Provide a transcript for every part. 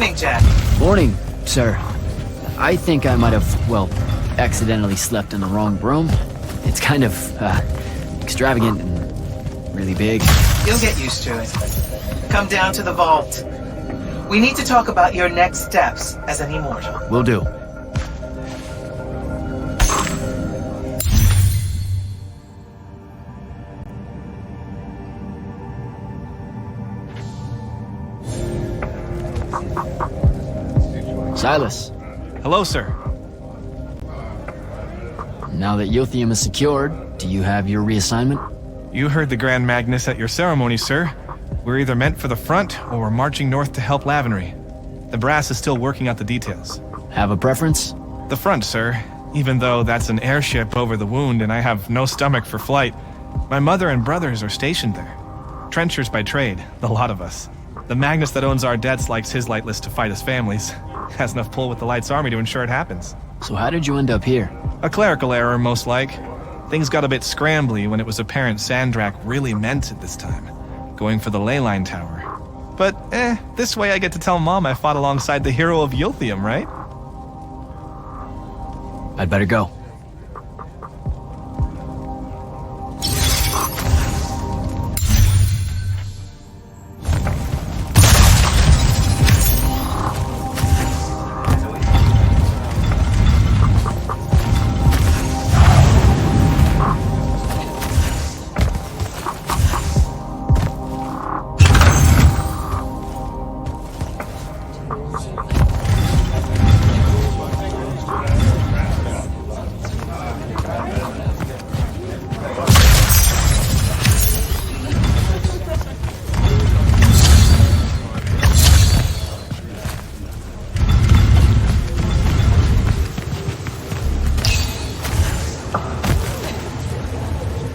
Morning, Jack. Morning, sir. I think I might have, well, accidentally slept in the wrong room. It's kind of, extravagant and really big. You'll get used to it. Come down to the vault. We need to talk about your next steps as an Immortal. Will do. Silas. Hello, sir. Now that Yltheum is secured, do you have your reassignment? You heard the Grand Magnus at your ceremony, sir. We're either meant for the front, or we're marching north to help Lavenry. The brass is still working out the details. Have a preference? The front, sir. Even though that's an airship over the wound and I have no stomach for flight. My mother and brothers are stationed there. Trenchers by trade, the lot of us. The Magnus that owns our debts likes his lightless to fight his families. Has enough pull with the Light's army to ensure it happens. So how did you end up here? A clerical error, most like. Things got a bit scrambly when it was apparent Sandrakk really meant it this time. Going for the ley line tower. But, this way I get to tell Mom I fought alongside the hero of Yltheum, right? I'd better go.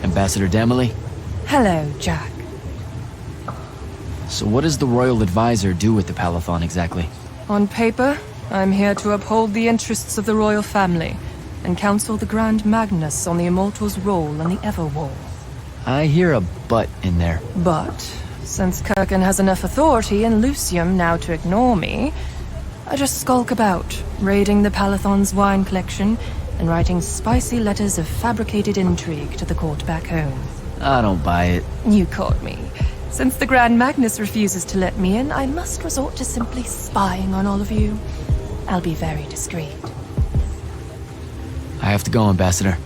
Ambassador Damley? Hello, Jack. So what does the Royal Advisor do with the Palathon exactly? On paper, I'm here to uphold the interests of the royal family and counsel the Grand Magnus on the Immortals' role in the Everwar. I hear a but in there. But, since Kirkin has enough authority in Yltheum now to ignore me, I just skulk about, raiding the Palathon's wine collection and writing spicy letters of fabricated intrigue to the court back home. I don't buy it. You caught me. Since the Grand Magnus refuses to let me in, I must resort to simply spying on all of you. I'll be very discreet. I have to go, Ambassador.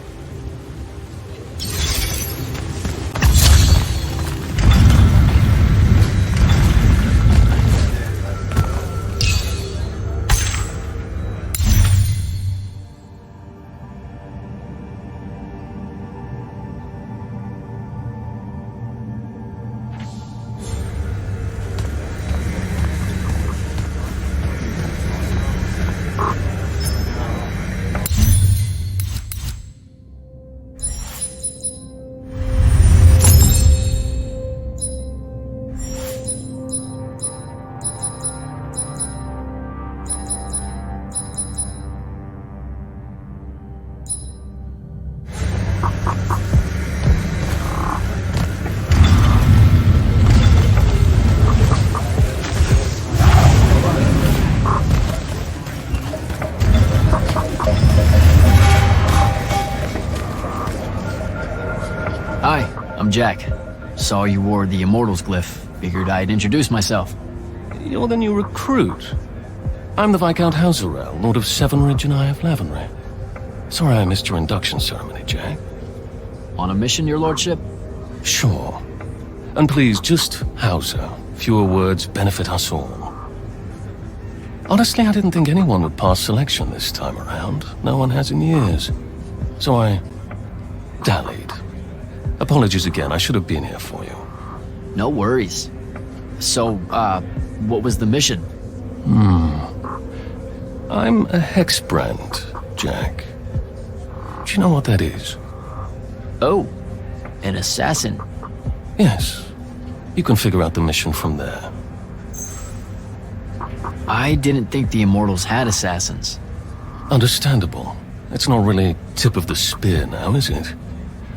Hi, I'm Jack. Saw you wore the Immortals glyph. Figured I'd introduce myself. You're the new recruit. I'm the Viscount Hauserel, Lord of Sevenridge and Eye of Lavenry. Sorry I missed your induction ceremony, Jack. On a mission, your lordship? Sure. And please, just Hauser. Fewer words benefit us all. Honestly, I didn't think anyone would pass selection this time around. No one has in years. So I dallied. Apologies again, I should have been here for you. No worries. So, what was the mission? I'm a hexbrand, Jack. Do you know what that is? Oh, an assassin. Yes. You can figure out the mission from there. I didn't think the Immortals had assassins. Understandable. It's not really tip of the spear now, is it?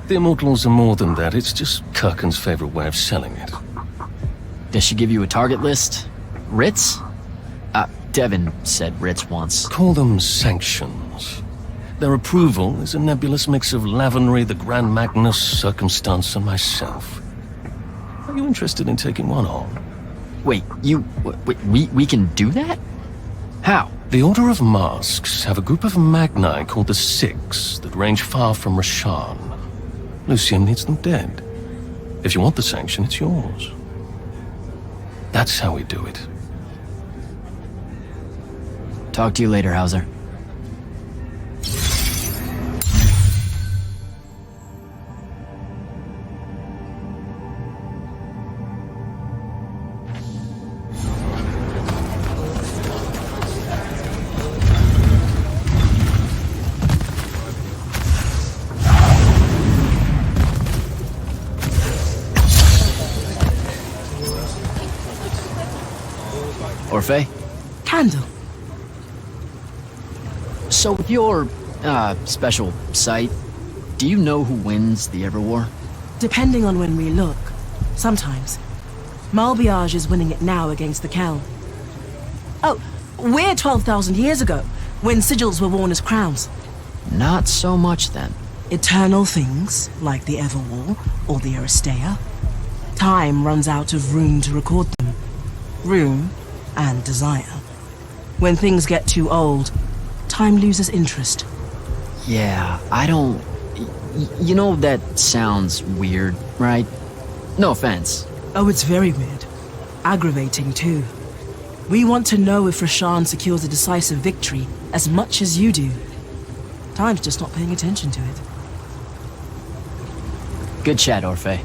The Immortals are more than that, it's just Kirkin's favorite way of selling it. Does she give you a target list? Writs? Devin said writs once. Call them sanctions. Their approval is a nebulous mix of Lavenry, the Grand Magnus, Circumstance, and myself. Are you interested in taking one on? Wait, we can do that? How? The Order of Masks have a group of Magni called the Six that range far from Rasharn. Yltheum needs them dead. If you want the sanction, it's yours. That's how we do it. Talk to you later, Hauser. Orphe? Candle. So with your, special sight, do you know who wins the Everwar? Depending on when we look. Sometimes. Malbiage is winning it now against the Kel. Oh, we're 12,000 years ago, when sigils were worn as crowns. Not so much then. Eternal things, like the Everwar or the Aristea. Time runs out of room to record them. Room and desire. When things get too old, time loses interest. Yeah, I don't... You know, that sounds weird, right? No offense. Oh, it's very weird. Aggravating, too. We want to know if Rasharn secures a decisive victory as much as you do. Time's just not paying attention to it. Good chat, Orphe.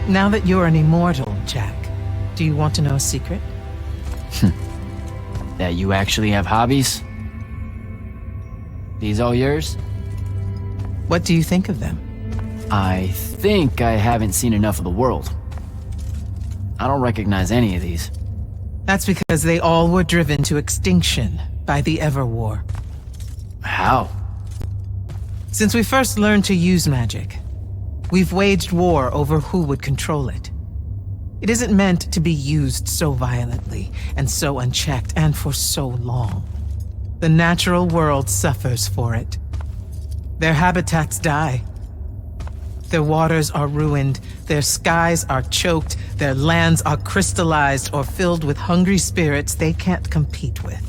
Now that you're an immortal, Jack, do you want to know a secret? That you actually have hobbies? These all yours? What do you think of them? I think I haven't seen enough of the world. I don't recognize any of these. That's because they all were driven to extinction by the Everwar. How? Since we first learned to use magic, we've waged war over who would control it. It isn't meant to be used so violently and so unchecked and for so long. The natural world suffers for it. Their habitats die. Their waters are ruined, their skies are choked, their lands are crystallized or filled with hungry spirits they can't compete with.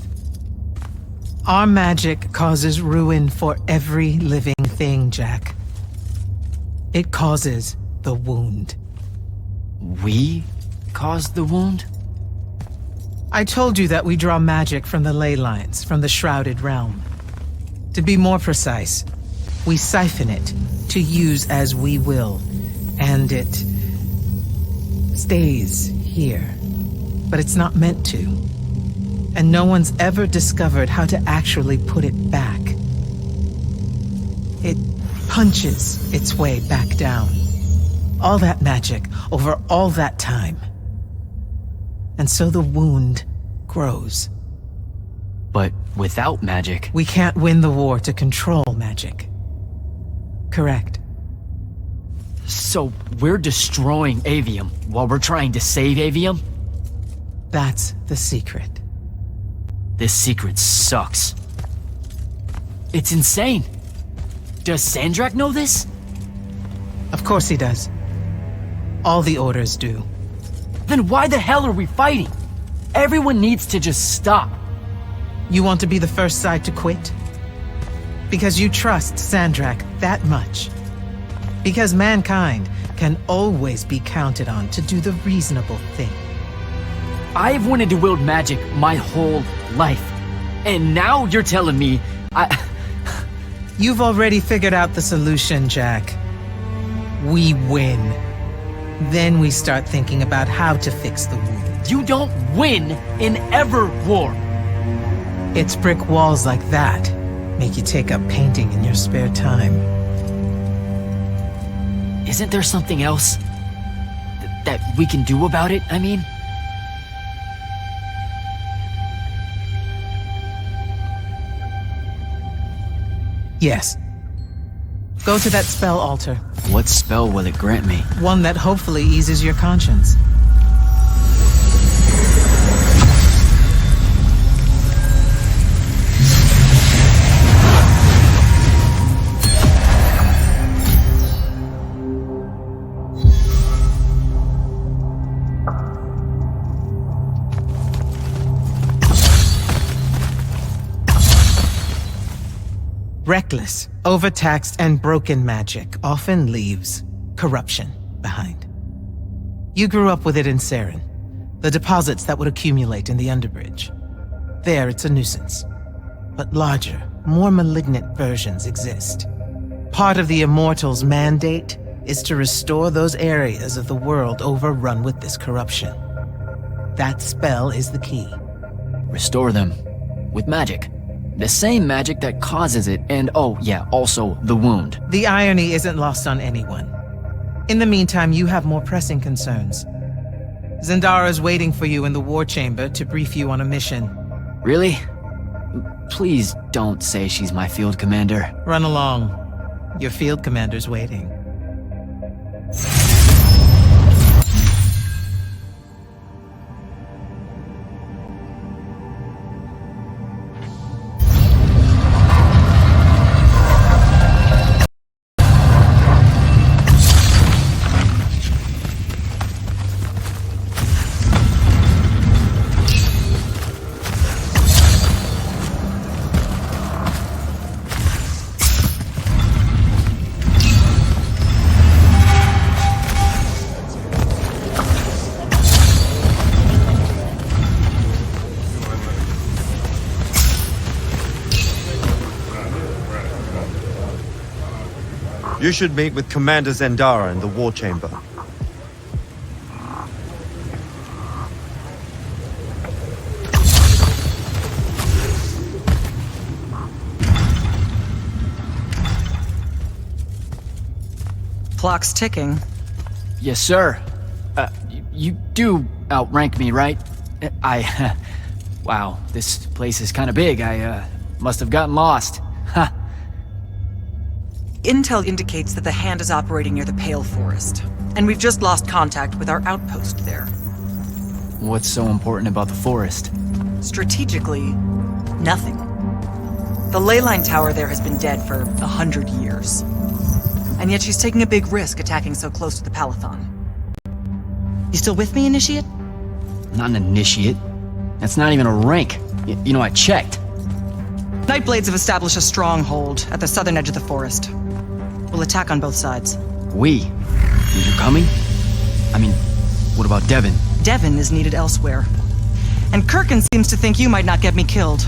Our magic causes ruin for every living thing, Jack. It causes the wound. We caused the wound? I told you that we draw magic from the ley lines, from the shrouded realm. To be more precise, we siphon it to use as we will, and it stays here. But it's not meant to. And no one's ever discovered how to actually put it back. It punches its way back down. All that magic over all that time. And so the wound grows. But without magic... We can't win the war to control magic. Correct. So we're destroying Aveum while we're trying to save Aveum? That's the secret. This secret sucks. It's insane. Does Sandrakk know this? Of course he does. All the orders do. Then why the hell are we fighting? Everyone needs to just stop. You want to be the first side to quit? Because you trust Sandrakk that much. Because mankind can always be counted on to do the reasonable thing. I've wanted to wield magic my whole life. And now you're telling me You've already figured out the solution, Jack. We win. Then we start thinking about how to fix the wound. You don't win in Everwar. It's brick walls like that make you take up painting in your spare time. Isn't there something else that we can do about it, I mean? Yes. Go to that spell altar. What spell will it grant me? One that hopefully eases your conscience. Reckless, overtaxed, and broken magic often leaves corruption behind. You grew up with it in Saren, the deposits that would accumulate in the Underbridge. There, it's a nuisance. But larger, more malignant versions exist. Part of the Immortals' mandate is to restore those areas of the world overrun with this corruption. That spell is the key. Restore them. With magic. The same magic that causes it, and oh yeah, also the wound. The irony isn't lost on anyone. In the meantime, you have more pressing concerns. Zendara's waiting for you in the war chamber to brief you on a mission. Really? Please don't say she's my field commander. Run along. Your field commander's waiting. You should meet with Commander Zendara in the war chamber. clock's ticking. Yes, sir. You do outrank me, right? Wow, this place is kind of big. I must have gotten lost. Ha! Intel indicates that the Hand is operating near the Pale Forest, and we've just lost contact with our outpost there. What's so important about the forest? Strategically, nothing. The leyline tower there has been dead for 100 years. And yet she's taking a big risk attacking so close to the Palathon. You still with me, Initiate? Not an initiate. That's not even a rank. You know, I checked. Nightblades have established a stronghold at the southern edge of the forest. We'll attack on both sides. We? You're coming? I mean, what about Devon? Devon is needed elsewhere. And Kirkin seems to think you might not get me killed.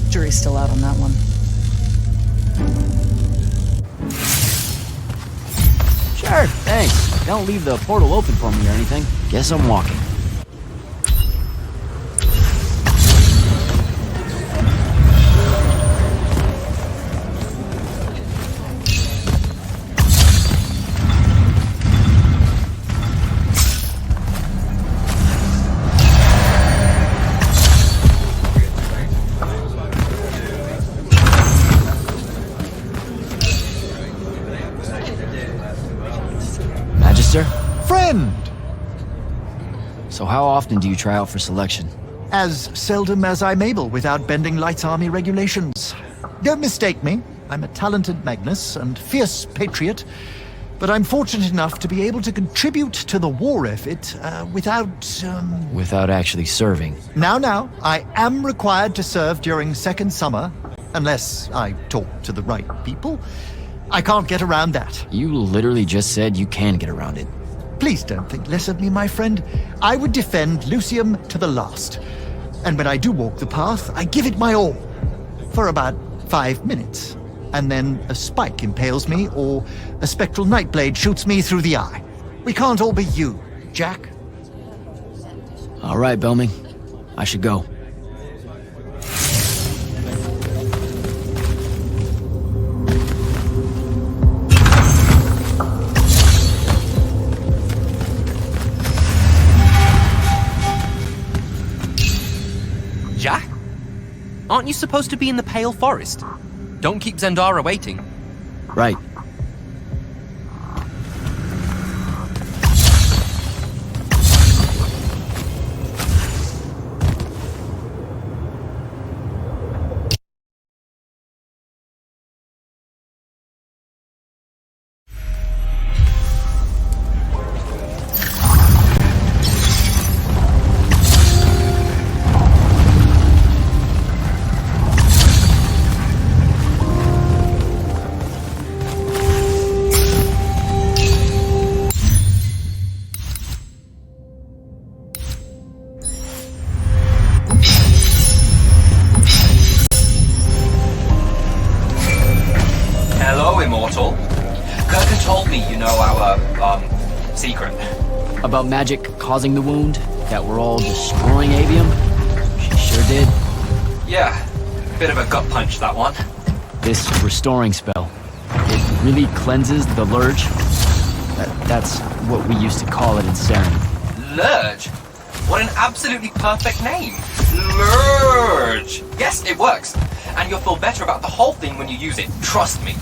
Jury's still out on that one. Sure, thanks. Don't leave the portal open for me or anything. Guess I'm walking. Friend! So how often do you try out for selection? As seldom as I'm able without bending Light's army regulations. Don't mistake me. I'm a talented Magnus and fierce patriot, but I'm fortunate enough to be able to contribute to the war effort without... Without actually serving. Now, I am required to serve during second summer, unless I talk to the right people. I can't get around that. You literally just said you can get around it. Please don't think less of me, my friend. I would defend Yltheum to the last. And when I do walk the path, I give it my all. For about 5 minutes. And then a spike impales me, or a spectral nightblade shoots me through the eye. We can't all be you, Jack. All right, Belming. I should go. Jack? Aren't you supposed to be in the Pale Forest? Don't keep Zendara waiting. Right. Immortal. Kirkin told me you know our, secret. About magic causing the wound? That we're all destroying Aveum? She sure did. Yeah, bit of a gut punch, that one. This restoring spell, it really cleanses the Lurge? That's what we used to call it in Saren. Lurge? What an absolutely perfect name. Lurge! Yes, it works. And you'll feel better about the whole thing when you use it. Trust me.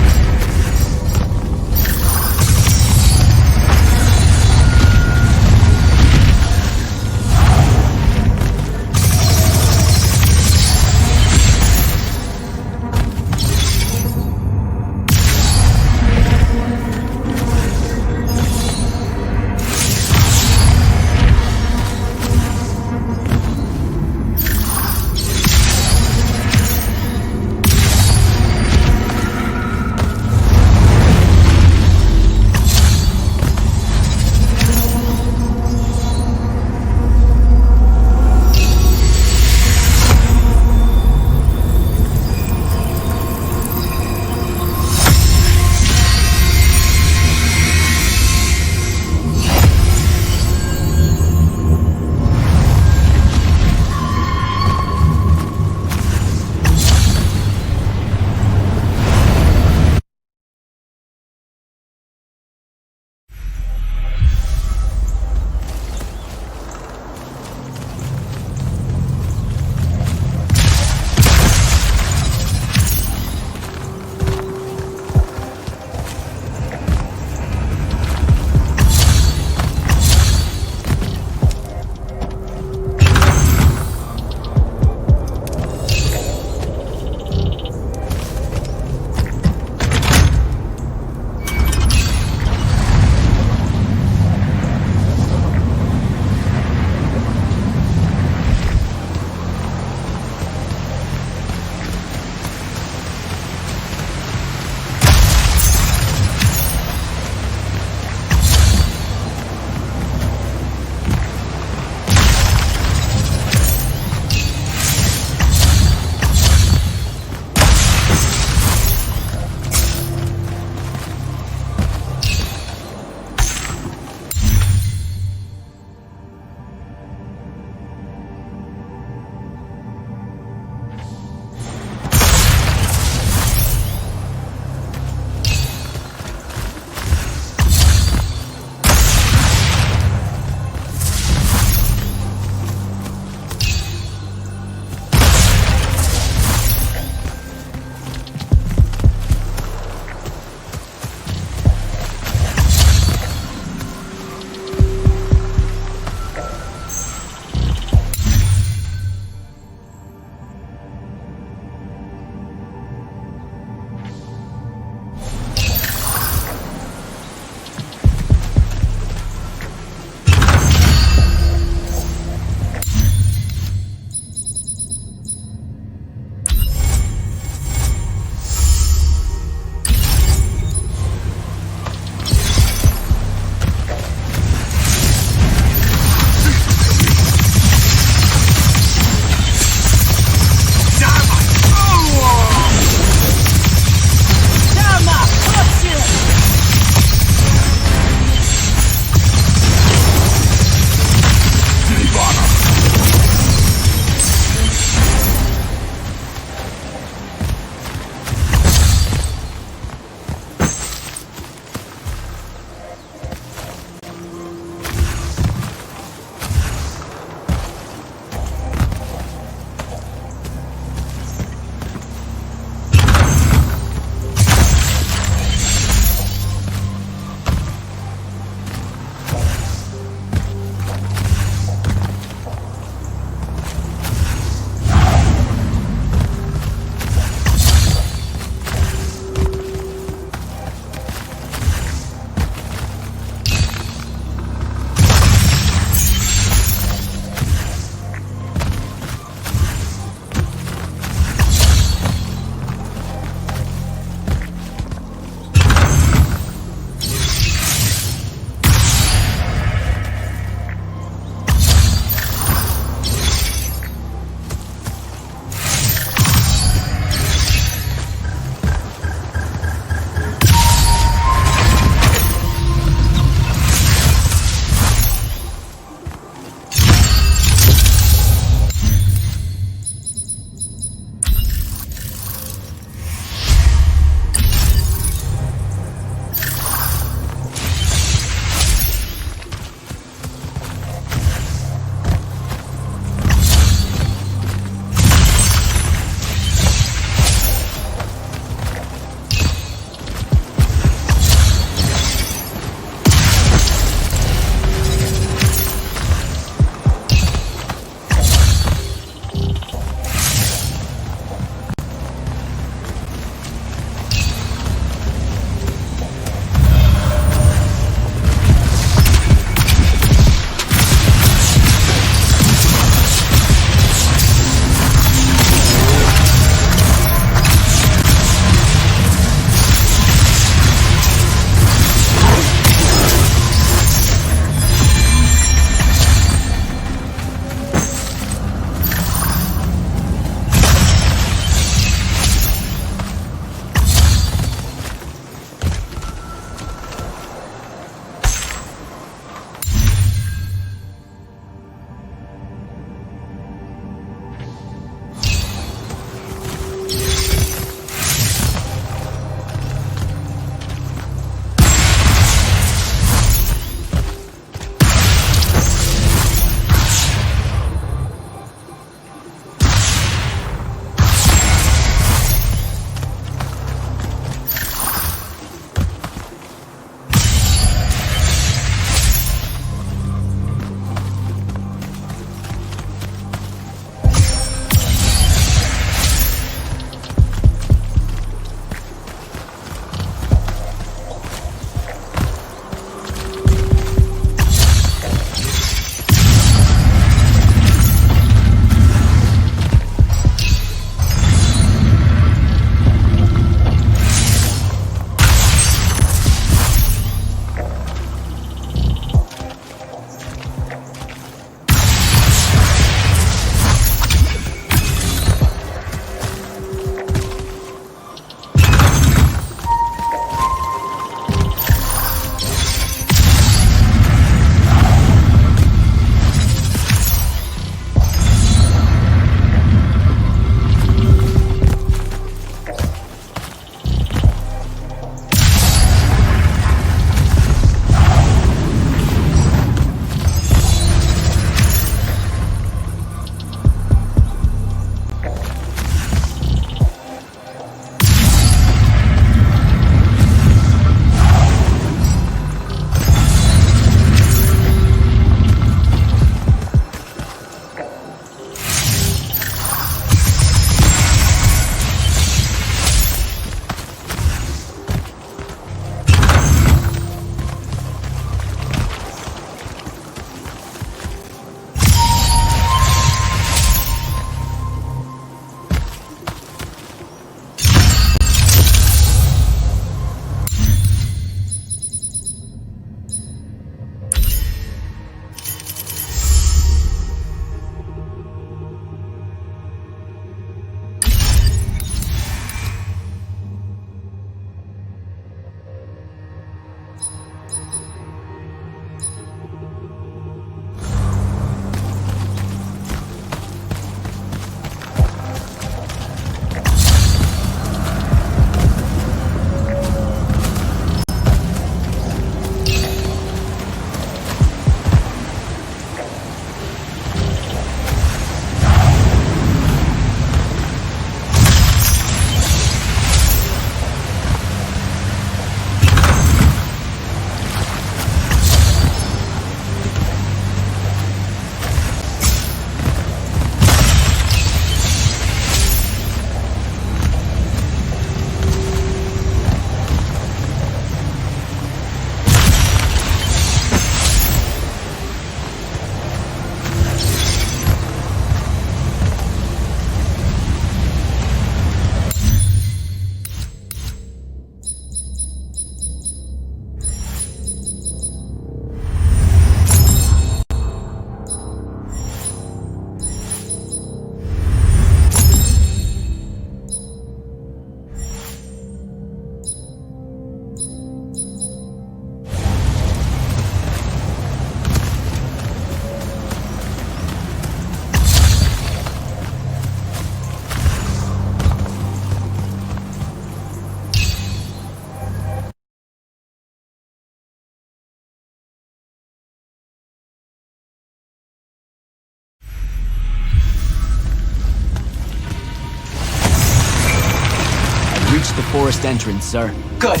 reached the forest entrance, sir. Good.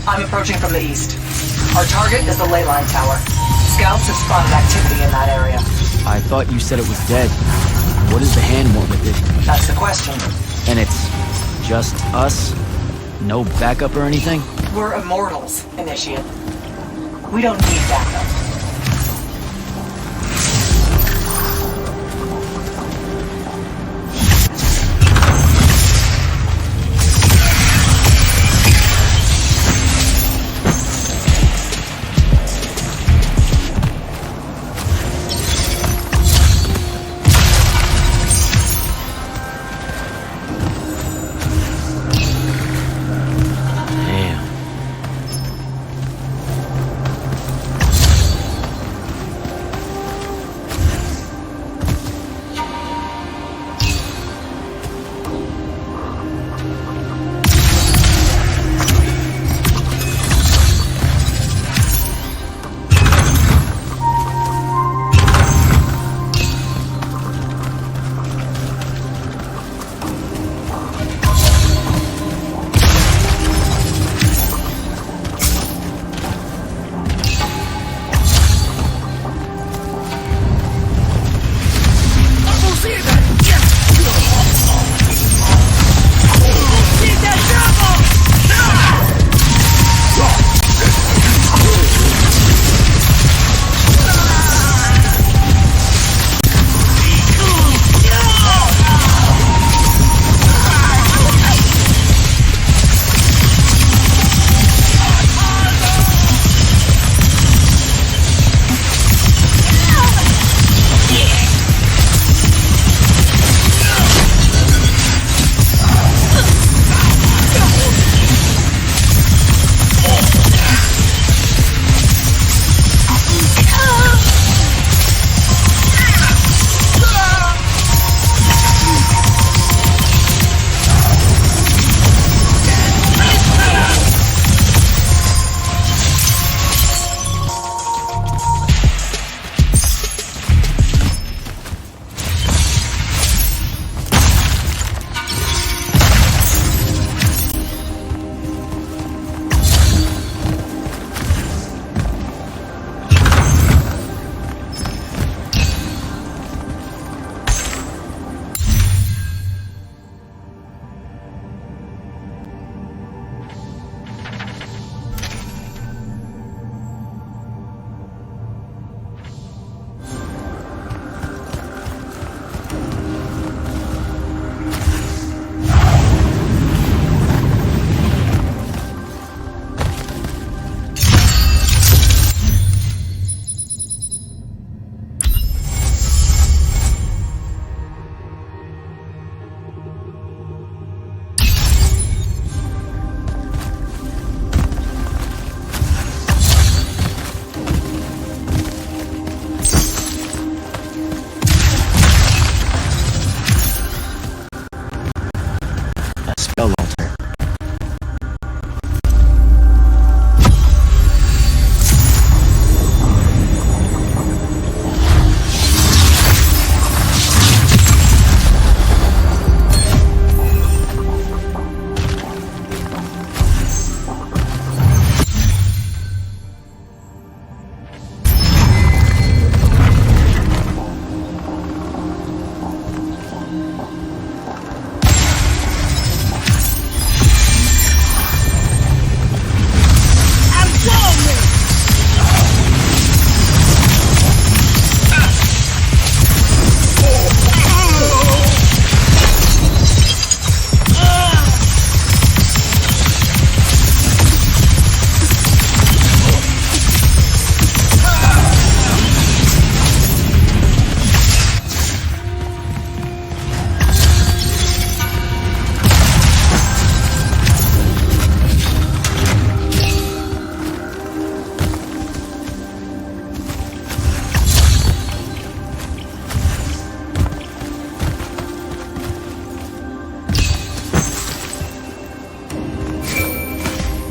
I'm approaching from the east. Our target is the leyline tower. Scouts have spotted activity in that area. I thought you said it was dead. What does the hand want with it? That's the question. And it's just us? No backup or anything? We're Immortals, Initiate. We don't need backup.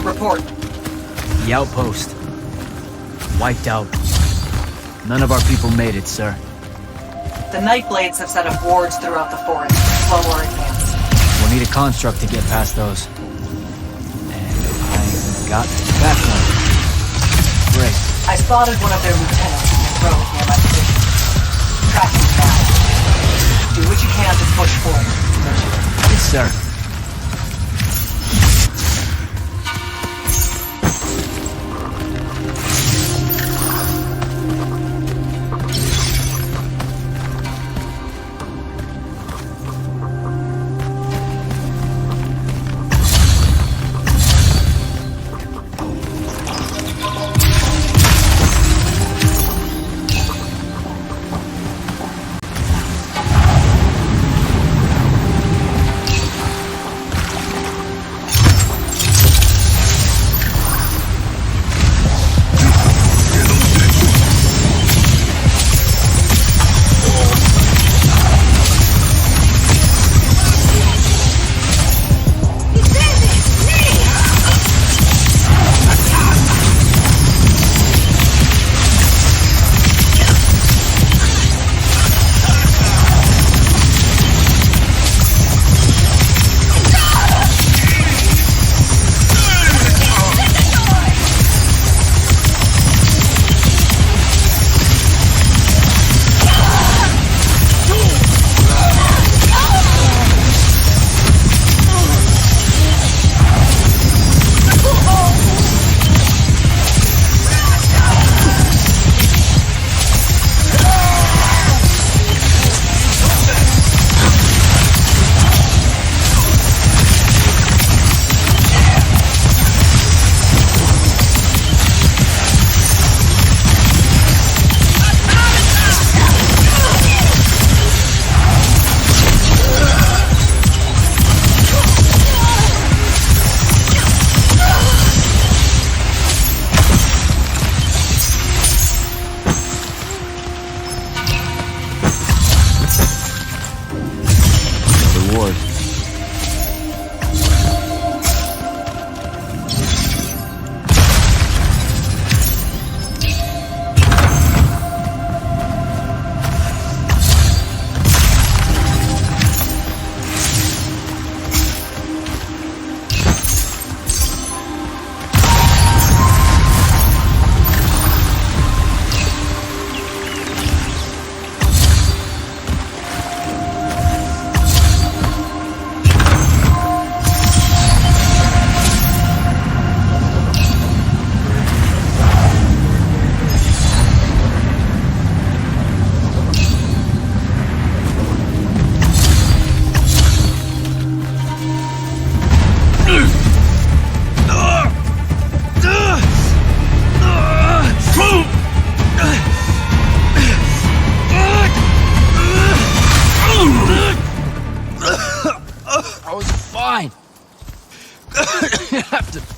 Report. The outpost. Wiped out. None of our people made it, sir. The Nightblades have set up wards throughout the forest. Slow our advance. We'll need a construct to get past those. got back one. Great. I spotted one of their lieutenants in the road near my position. Track him down. Do what you can to push forward. Yes, sir.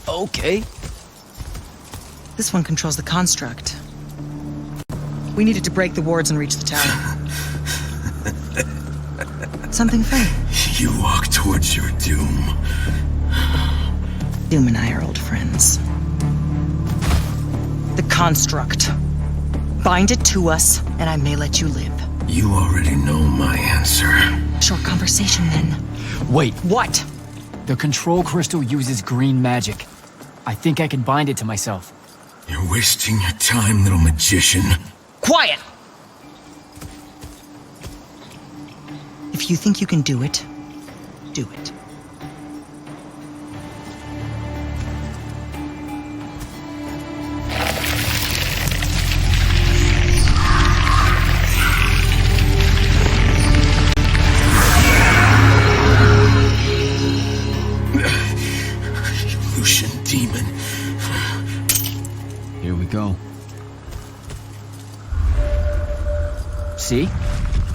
Okay. This one controls the construct. We needed to break the wards and reach the tower. Something funny. You walk towards your doom. Doom and I are old friends. The construct. Bind it to us, and I may let you live. You already know my answer. Short conversation, then. Wait, What? the control crystal uses green magic. I think I can bind it to myself. You're wasting your time, little magician. Quiet! If you think you can do it, do it. Lucian demon. Here we go. See?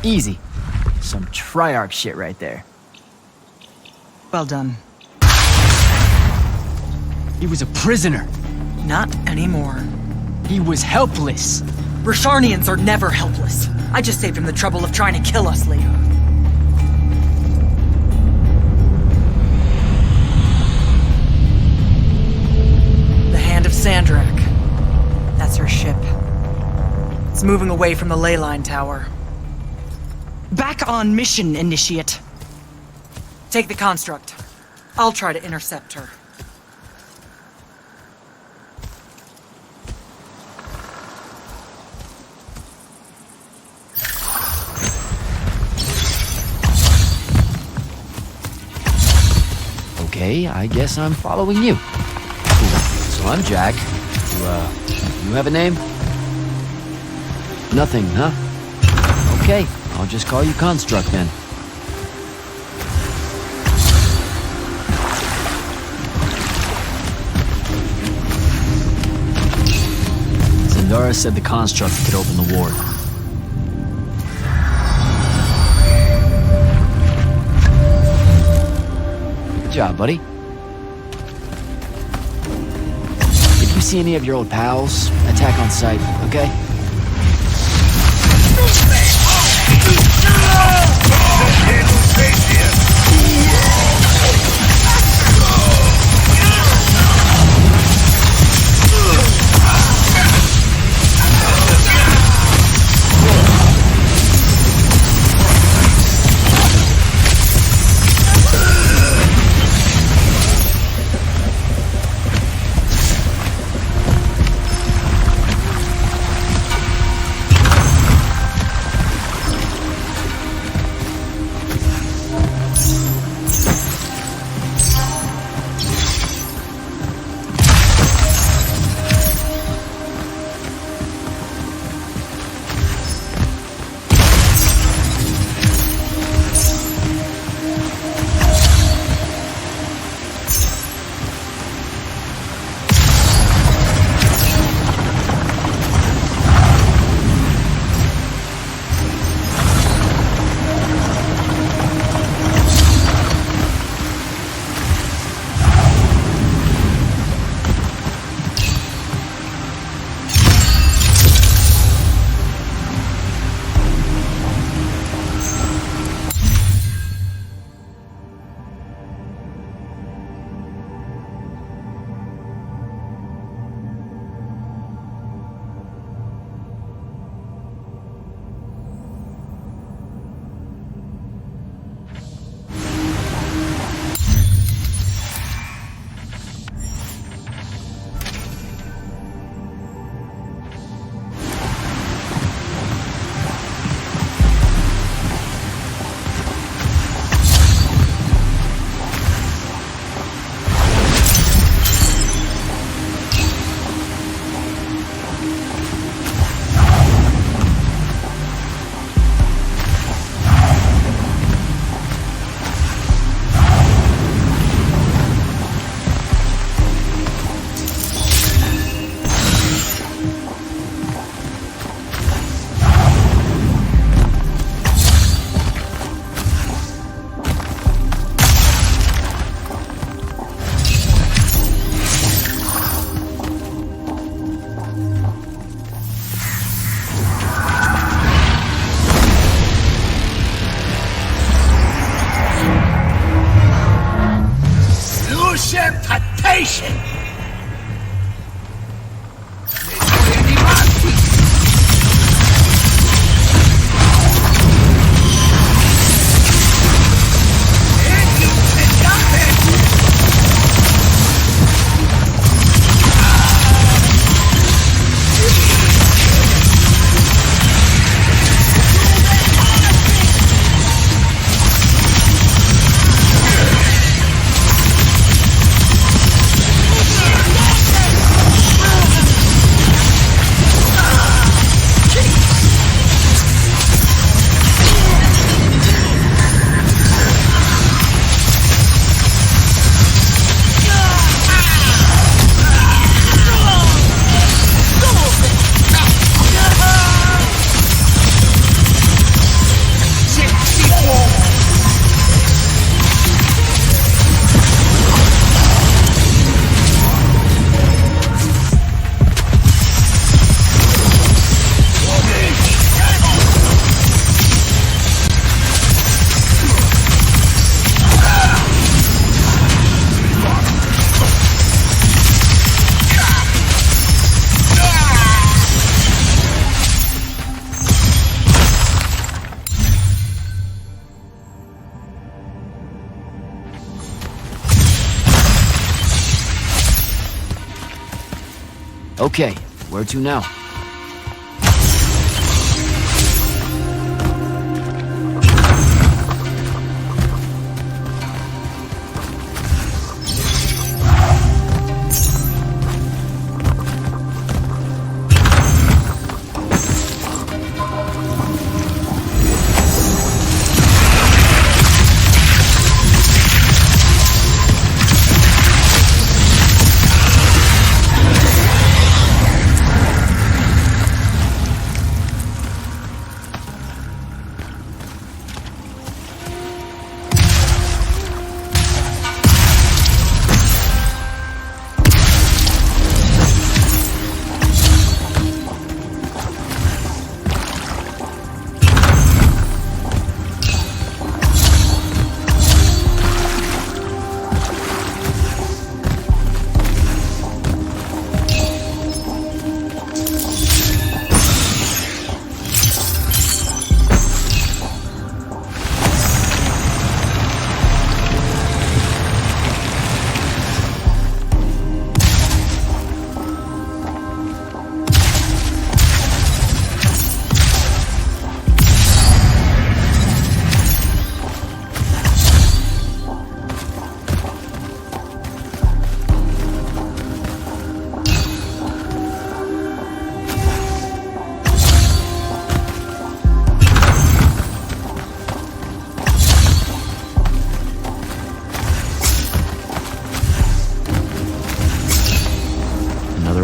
Easy. Some Triarch shit right there. Well done. He was a prisoner. Not anymore. He was helpless. Rasharnians are never helpless. I just saved him the trouble of trying to kill us later. The Hand of Sandrakk. That's her ship. It's moving away from the ley line tower. Back on mission, Initiate. Take the construct. I'll try to intercept her. Okay, I guess I'm following you. Cool. So I'm Jack. You have a name? Nothing, huh? Okay, I'll just call you Construct then. Zendara said the Construct could open the ward. Good job, buddy. If you see any of your old pals, attack on sight, okay? Okay, where to now?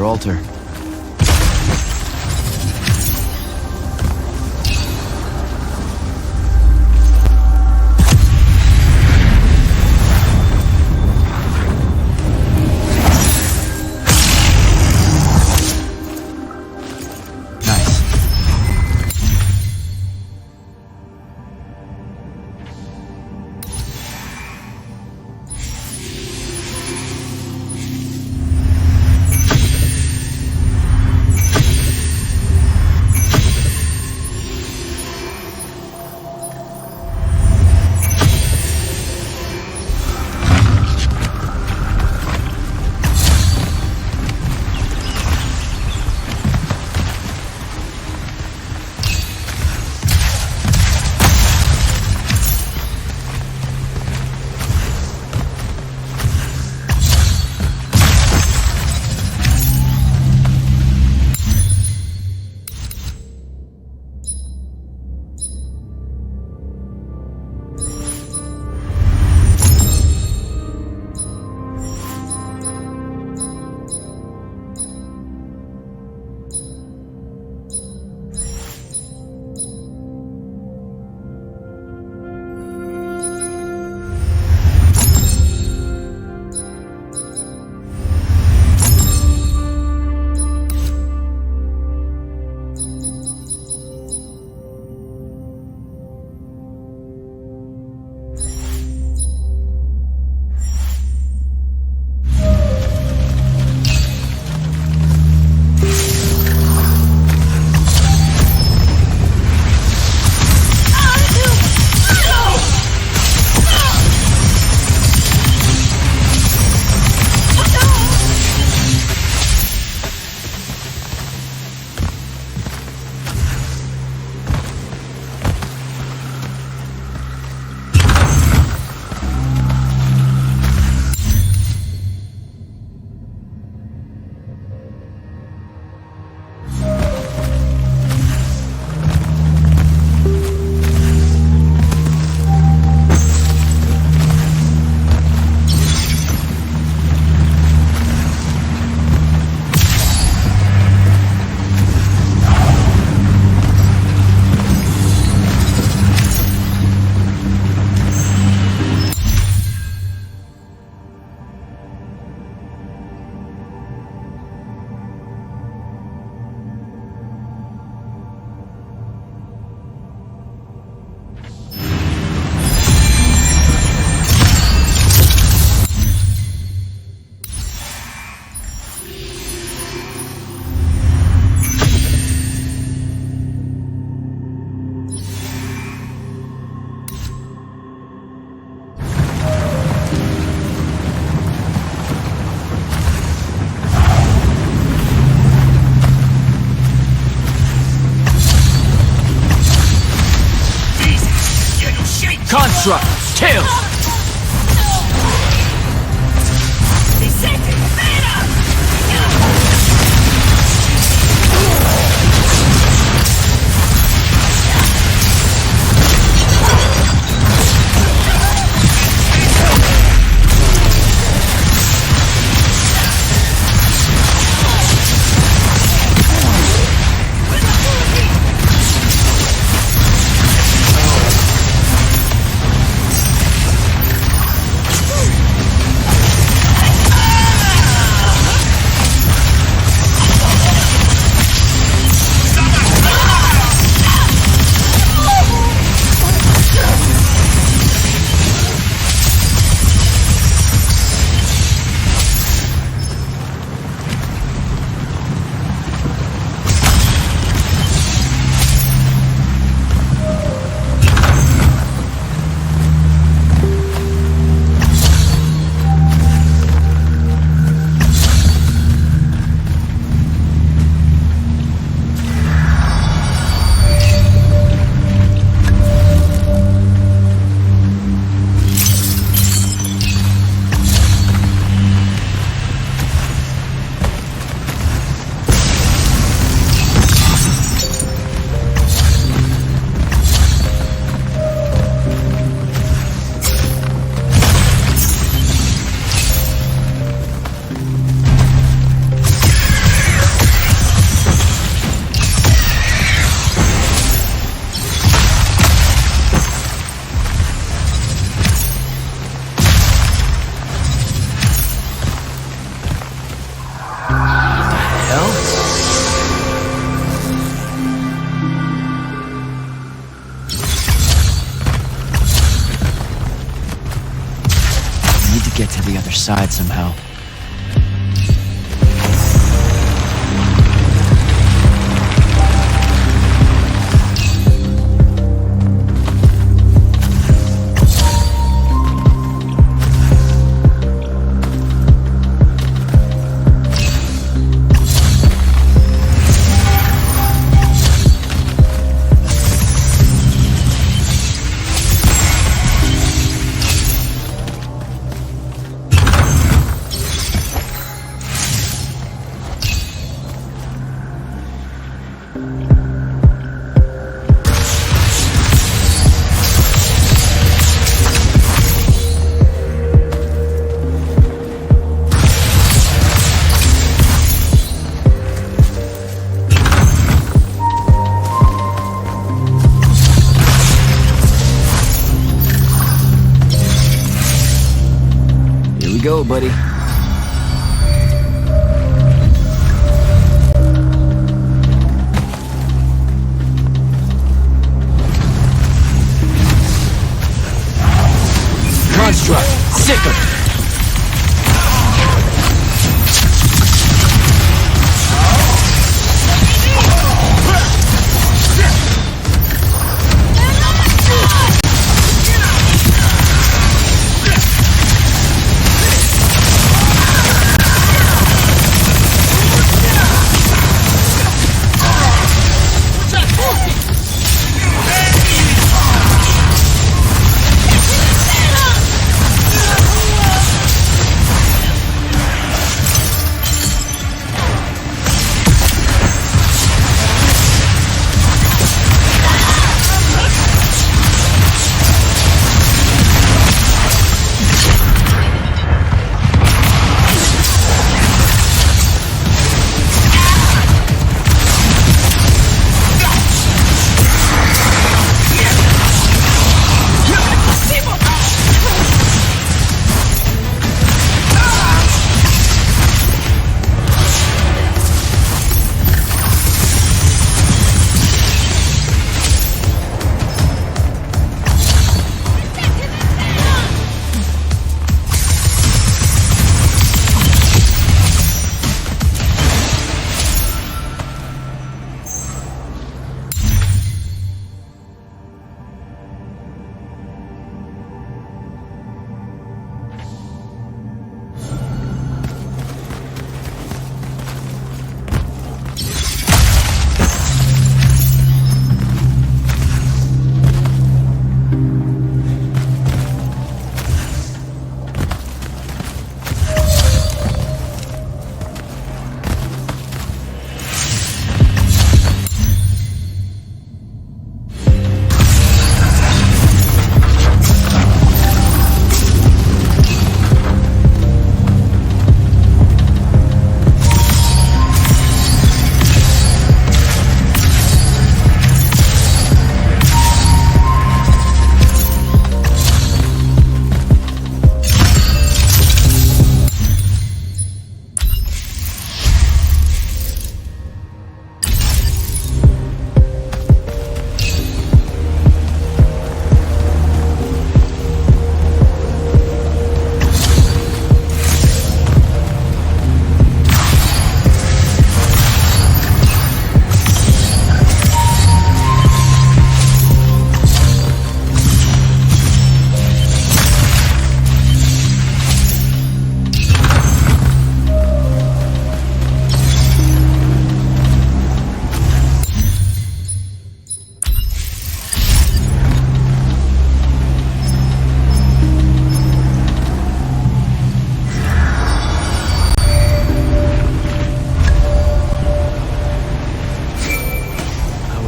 your altar. Construct! Kill! side somehow. Go, buddy. Construct, sick him.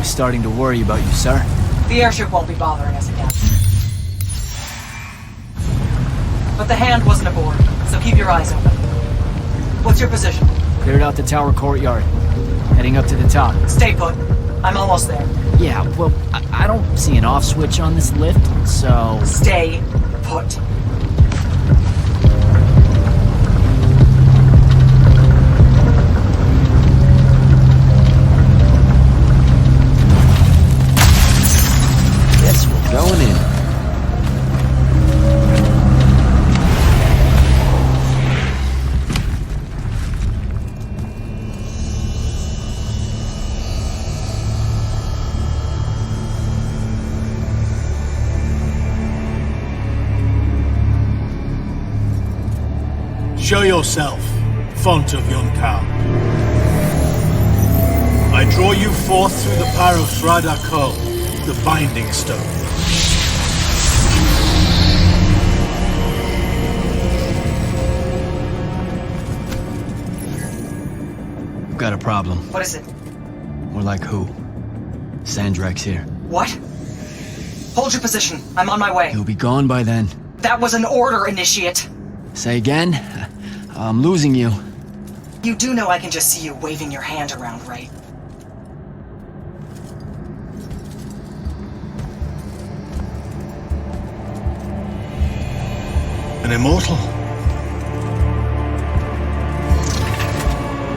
Starting to worry about you, sir. The airship won't be bothering us again. But the hand wasn't aboard, so keep your eyes open. What's your position? Cleared out the tower courtyard. Heading up to the top. Stay put. I'm almost there. Yeah, well, I don't see an off switch on this lift, so... Stay put. Guess we're going in. Show yourself, font of Yonkou. I draw you forth through the power of Sandrakk, the Binding Stone. I've got a problem. What is it? More like who? Sandrakk's here. What? Hold your position. I'm on my way. He'll be gone by then. That was an order, Initiate. Say again? I'm losing you. You do know I can just see you waving your hand around, right? An immortal?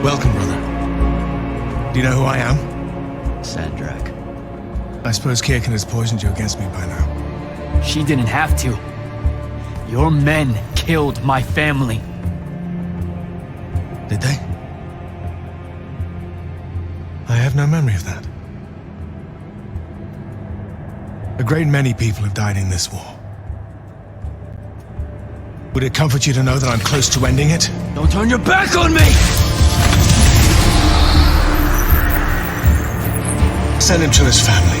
Welcome, brother. Do you know who I am? Sandrakk. I suppose Kirkin has poisoned you against me by now. She didn't have to. Your men killed my family. Did they? I have no memory of that. A great many people have died in this war. Would it comfort you to know that I'm close to ending it? Don't turn your back on me! Send him to his family.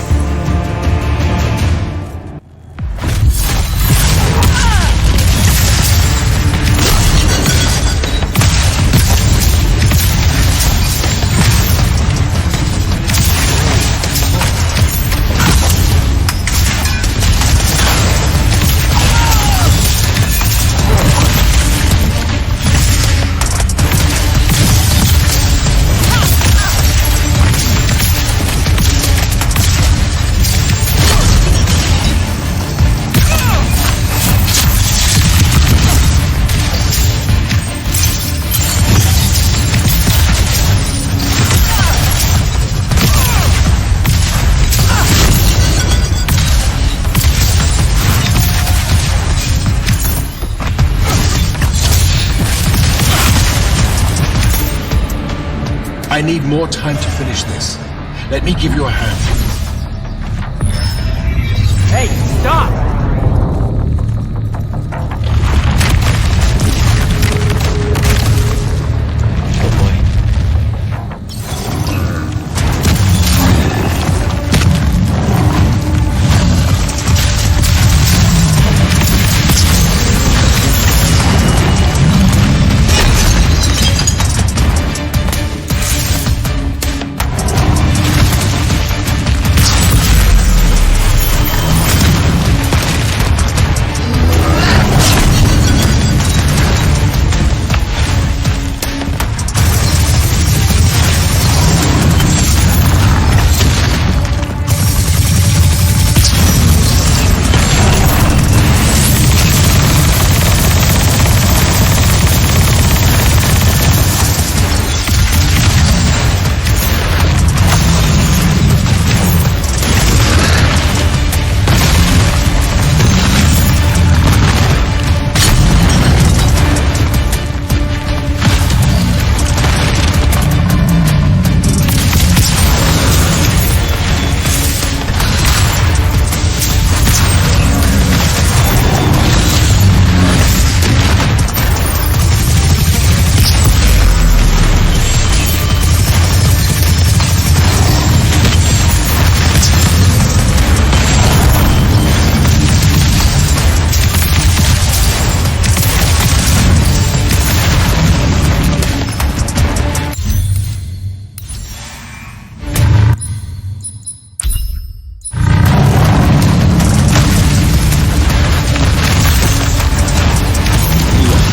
I need more time to finish this. Let me give you a hand. Hey, stop! Oh boy.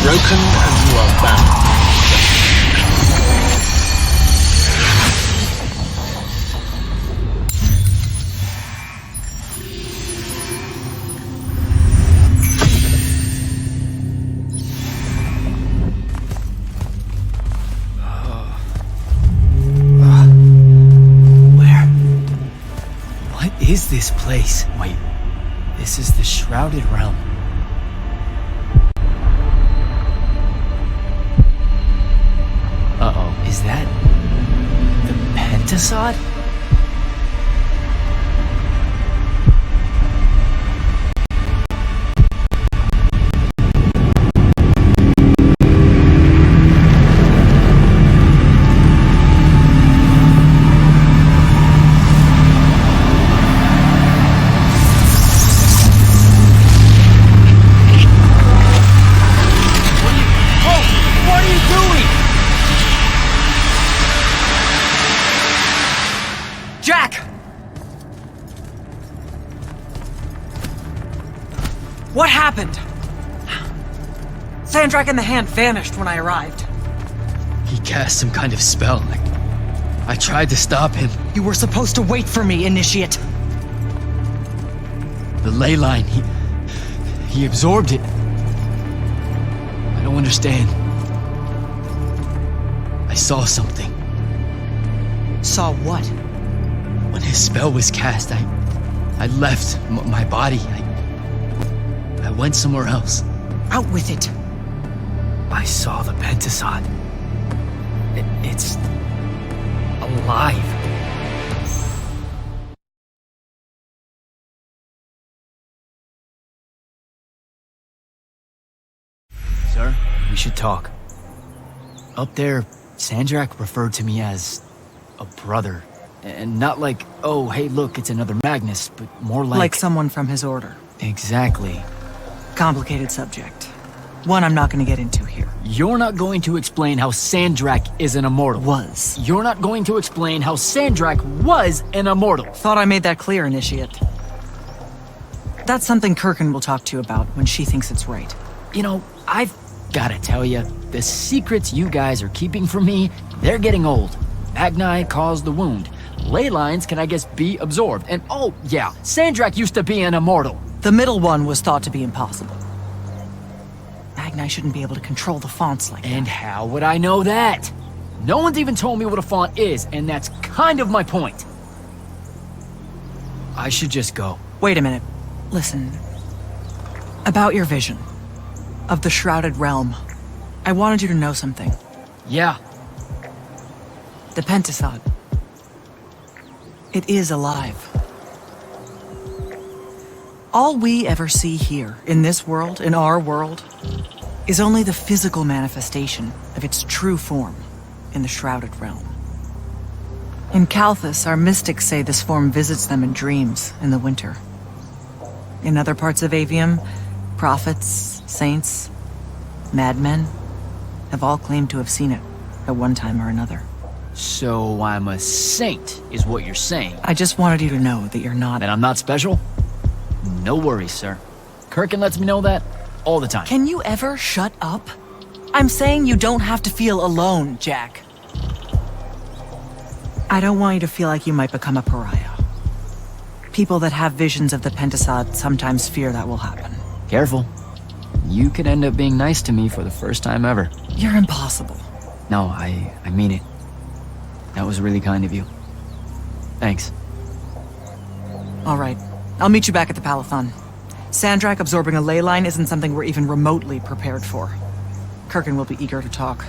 Broken and you are bound. Where? What is this place? Wait, this is the Shrouded Realm. Uh-oh, is that the Pentasod? What happened? Sandrakk and the Hand vanished when I arrived. He cast some kind of spell. I tried to stop him. You were supposed to wait for me, Initiate. The ley line, he absorbed it. I don't understand. I saw something. Saw what? When his spell was cast, I left my body. I went somewhere else. Out with it. I saw the Pentasod. It's alive. Sir, we should talk. Up there, Sandrakk referred to me as a brother. And not like, oh, hey, look, it's another Magnus, but more like... Like someone from his order. Exactly. Complicated subject. One I'm not going to get into here. You're not going to explain how Sandrakk is an immortal. Was. You're not going to explain how Sandrakk was an immortal. Thought I made that clear, Initiate. That's something Kirkin will talk to you about when she thinks it's right. You know, I've gotta tell you, the secrets you guys are keeping from me, they're getting old. Magni caused the wound. Ley lines can, I guess, be absorbed. And oh, yeah, Sandrakk used to be an immortal. The middle one was thought to be impossible. Magni shouldn't be able to control the fonts like that. And how would I know that? No one's even told me what a font is, and that's kind of my point. I should just go. Wait a minute. Listen. About your vision of the Shrouded Realm, I wanted you to know something. Yeah. The Pentasod. It is alive. All we ever see here, in this world, in our world, is only the physical manifestation of its true form in the Shrouded Realm. In Kalthus, our mystics say this form visits them in dreams in the winter. In other parts of Aveum, prophets, saints, madmen have all claimed to have seen it at one time or another. So I'm a saint, is what you're saying. I just wanted you to know that you're not. And I'm not special? No worries, sir. Kirkin lets me know that all the time. Can you ever shut up? I'm saying you don't have to feel alone, Jack. I don't want you to feel like you might become a pariah. People that have visions of the Pentasod sometimes fear that will happen. Careful. You could end up being nice to me for the first time ever. You're impossible. No, I mean it. That was really kind of you. Thanks. All right. I'll meet you back at the Palathon. Sandrakk absorbing a ley line isn't something we're even remotely prepared for. Kirkin will be eager to talk.